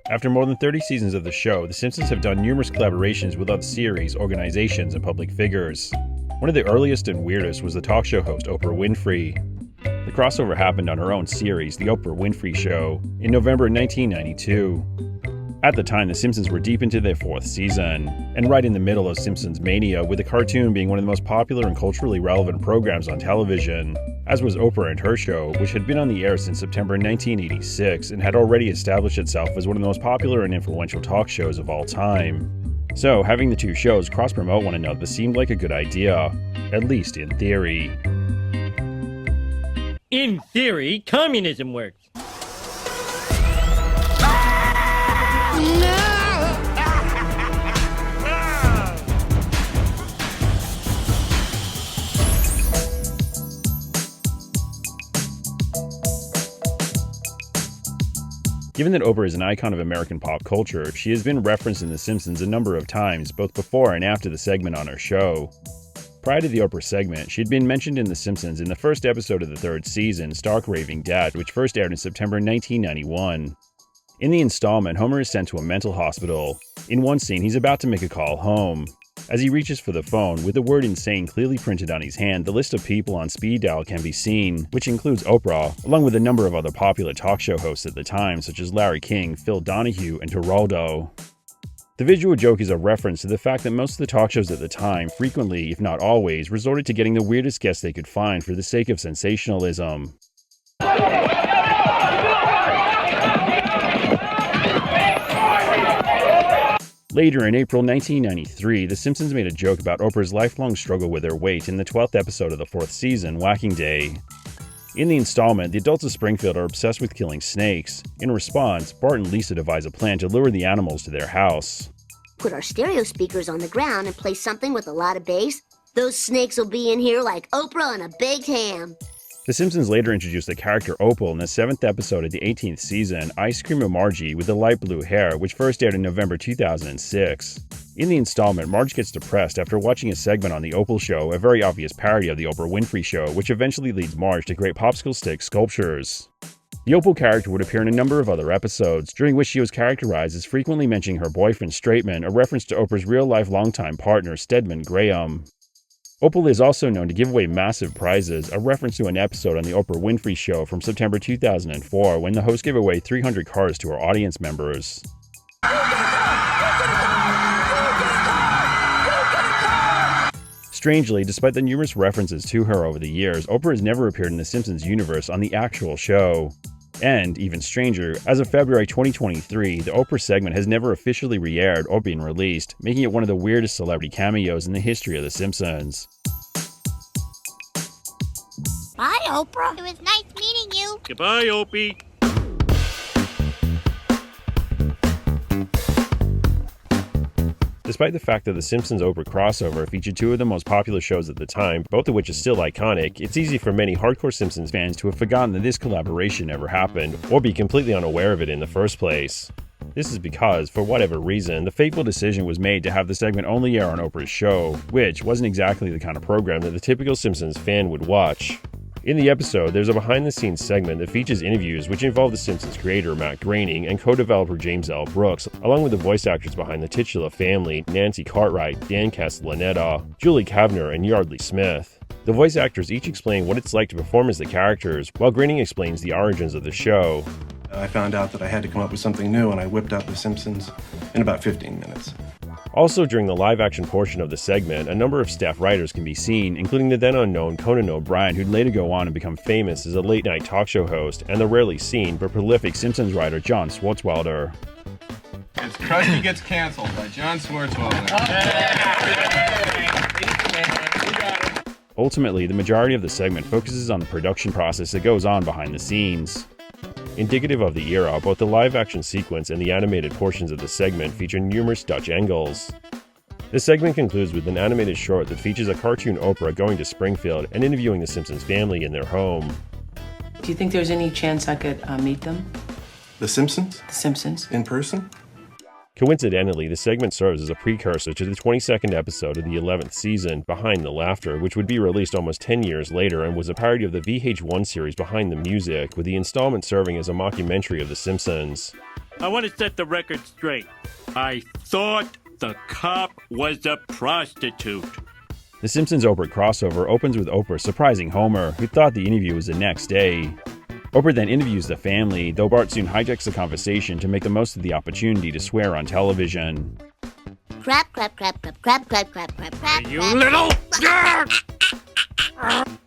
After more than 30 seasons of the show, The Simpsons have done numerous collaborations with other series, organizations, and public figures. One of the earliest and weirdest was the talk show host Oprah Winfrey. The crossover happened on her own series, The Oprah Winfrey Show, in November 1992. At the time, The Simpsons were deep into their 4th season, and right in the middle of Simpsons-mania, with the cartoon being one of the most popular and culturally relevant programs on television, as was Oprah and her show, which had been on the air since September 1986 and had already established itself as one of the most popular and influential talk shows of all time. So, having the two shows cross-promote one another seemed like a good idea, at least in theory. In theory, communism works. Given that Oprah is an icon of American pop culture, she has been referenced in The Simpsons a number of times, both before and after the segment on her show. Prior to the Oprah segment, she had been mentioned in The Simpsons in the first episode of the 3rd season, Stark Raving Dad, which first aired in September 1991. In the installment, Homer is sent to a mental hospital. In one scene, he's about to make a call home. As he reaches for the phone, with the word insane clearly printed on his hand, the list of people on speed dial can be seen, which includes Oprah, along with a number of other popular talk show hosts at the time, such as Larry King, Phil Donahue, and Geraldo. The visual joke is a reference to the fact that most of the talk shows at the time frequently, if not always, resorted to getting the weirdest guests they could find for the sake of sensationalism. Later, in April 1993, The Simpsons made a joke about Oprah's lifelong struggle with her weight in the 12th episode of the 4th season, Whacking Day. In the installment, the adults of Springfield are obsessed with killing snakes. In response, Bart and Lisa devise a plan to lure the animals to their house. Put our stereo speakers on the ground and play something with a lot of bass. Those snakes will be in here like Oprah and a baked ham. The Simpsons later introduced the character Opal in the 7th episode of the 18th season, Ice Cream Margie with the light blue hair, which first aired in November 2006. In the installment, Marge gets depressed after watching a segment on The Opal Show, a very obvious parody of The Oprah Winfrey Show, which eventually leads Marge to create popsicle stick sculptures. The Opal character would appear in a number of other episodes, during which she was characterized as frequently mentioning her boyfriend Straightman, a reference to Oprah's real-life longtime partner Stedman Graham. Opal is also known to give away massive prizes, a reference to an episode on The Oprah Winfrey Show from September 2004 when the host gave away 300 cars to her audience members. Strangely, despite the numerous references to her over the years, Oprah has never appeared in The Simpsons universe on the actual show. And, even stranger, as of February 2023, the Oprah segment has never officially re-aired or been released, making it one of the weirdest celebrity cameos in the history of The Simpsons. Bye, Oprah. It was nice meeting you. Goodbye, Opie. Despite the fact that the Simpsons-Oprah crossover featured two of the most popular shows at the time, both of which are still iconic, it's easy for many hardcore Simpsons fans to have forgotten that this collaboration ever happened, or be completely unaware of it in the first place. This is because, for whatever reason, the fateful decision was made to have the segment only air on Oprah's show, which wasn't exactly the kind of program that the typical Simpsons fan would watch. In the episode, there's a behind-the-scenes segment that features interviews which involve the Simpsons creator Matt Groening and co-developer James L. Brooks, along with the voice actors behind the titular family, Nancy Cartwright, Dan Castellaneta, Julie Kavner, and Yardley Smith. The voice actors each explain what it's like to perform as the characters, while Groening explains the origins of the show. I found out that I had to come up with something new, and I whipped out The Simpsons in about 15 minutes. Also, during the live-action portion of the segment, a number of staff writers can be seen, including the then-unknown Conan O'Brien, who'd later go on and become famous as a late-night talk show host, and the rarely seen but prolific Simpsons writer John Swartzwelder. It's Krusty Gets Canceled by John Swartzwelder. Ultimately, the majority of the segment focuses on the production process that goes on behind the scenes. Indicative of the era, both the live-action sequence and the animated portions of the segment feature numerous Dutch angles. The segment concludes with an animated short that features a cartoon Oprah going to Springfield and interviewing the Simpsons family in their home. Do you think there's any chance I could meet them? The Simpsons? The Simpsons? In person? Coincidentally, the segment serves as a precursor to the 22nd episode of the 11th season, Behind the Laughter, which would be released almost 10 years later and was a parody of the VH1 series Behind the Music, with the installment serving as a mockumentary of The Simpsons. I want to set the record straight. I thought the cop was a prostitute. The Simpsons-Oprah crossover opens with Oprah surprising Homer, who thought the interview was the next day. Oprah then interviews the family, though Bart soon hijacks the conversation to make the most of the opportunity to swear on television. Crap, crap, crap, crap, crap, crap, crap, crap, crap. You crap. little...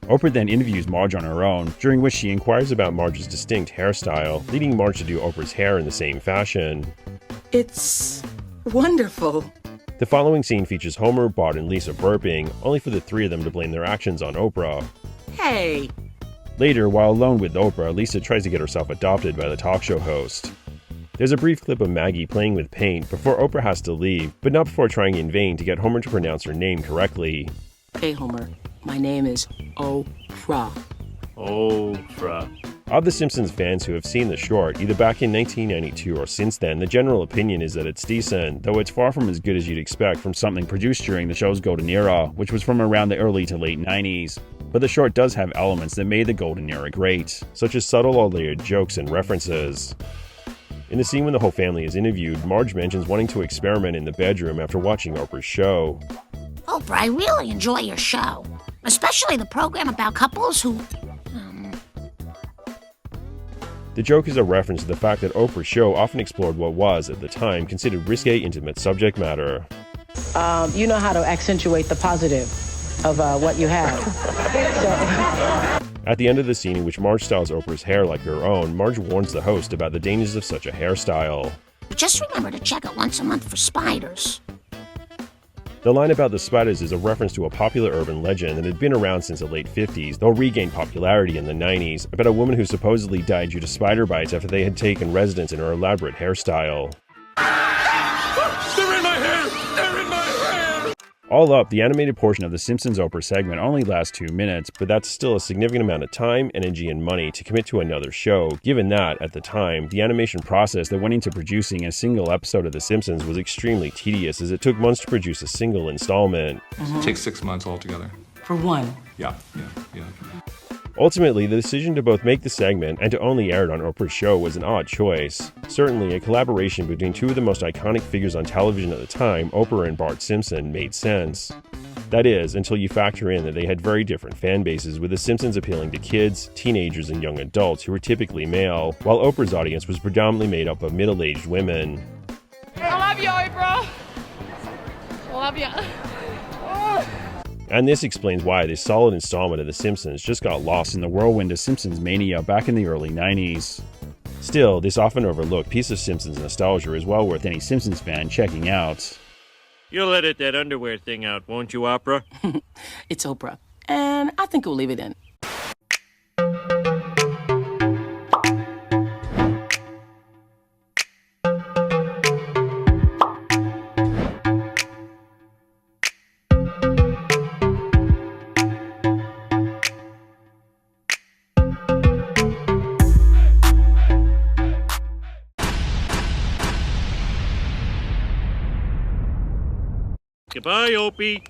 Oprah then interviews Marge on her own, during which she inquires about Marge's distinct hairstyle, leading Marge to do Oprah's hair in the same fashion. It's wonderful. The following scene features Homer, Bart, and Lisa burping, only for the three of them to blame their actions on Oprah. Hey. Later, while alone with Oprah, Lisa tries to get herself adopted by the talk show host. There's a brief clip of Maggie playing with paint before Oprah has to leave, but not before trying in vain to get Homer to pronounce her name correctly. Hey, Homer. My name is Oprah. Oprah. Of the Simpsons fans who have seen the short, either back in 1992 or since then, the general opinion is that it's decent, though it's far from as good as you'd expect from something produced during the show's golden era, which was from around the early to late 90s. But the short does have elements that made the golden era great, such as subtle or layered jokes and references. In the scene when the whole family is interviewed, Marge mentions wanting to experiment in the bedroom after watching Oprah's show. Oprah, I really enjoy your show, especially the program about couples who... The joke is a reference to the fact that Oprah's show often explored what was, at the time, considered risque, intimate subject matter. You know how to accentuate the positive of what you have. At the end of the scene in which Marge styles Oprah's hair like her own, Marge warns the host about the dangers of such a hairstyle. Just remember to check it once a month for spiders. The line about the spiders is a reference to a popular urban legend that had been around since the late 50s, though regained popularity in the 90s, about a woman who supposedly died due to spider bites after they had taken residence in her elaborate hairstyle. They're in my hair! They're in my hair! All up, the animated portion of the Simpsons-Oprah segment only lasts 2 minutes, but that's still a significant amount of time, energy, and money to commit to another show, given that, at the time, the animation process that went into producing a single episode of The Simpsons was extremely tedious, as it took months to produce a single installment. It takes 6 months altogether. For one. Yeah. Ultimately, the decision to both make the segment and to only air it on Oprah's show was an odd choice. Certainly, a collaboration between two of the most iconic figures on television at the time, Oprah and Bart Simpson, made sense. That is, until you factor in that they had very different fan bases, with The Simpsons appealing to kids, teenagers, and young adults who were typically male, while Oprah's audience was predominantly made up of middle-aged women. I love you, Oprah. I love you. And this explains why this solid installment of The Simpsons just got lost in the whirlwind of Simpsons-mania back in the early 90s. Still, this often overlooked piece of Simpsons nostalgia is well worth any Simpsons fan checking out. You'll edit that underwear thing out, won't you, Oprah? It's Oprah. And I think we'll leave it in. Goodbye, Opie.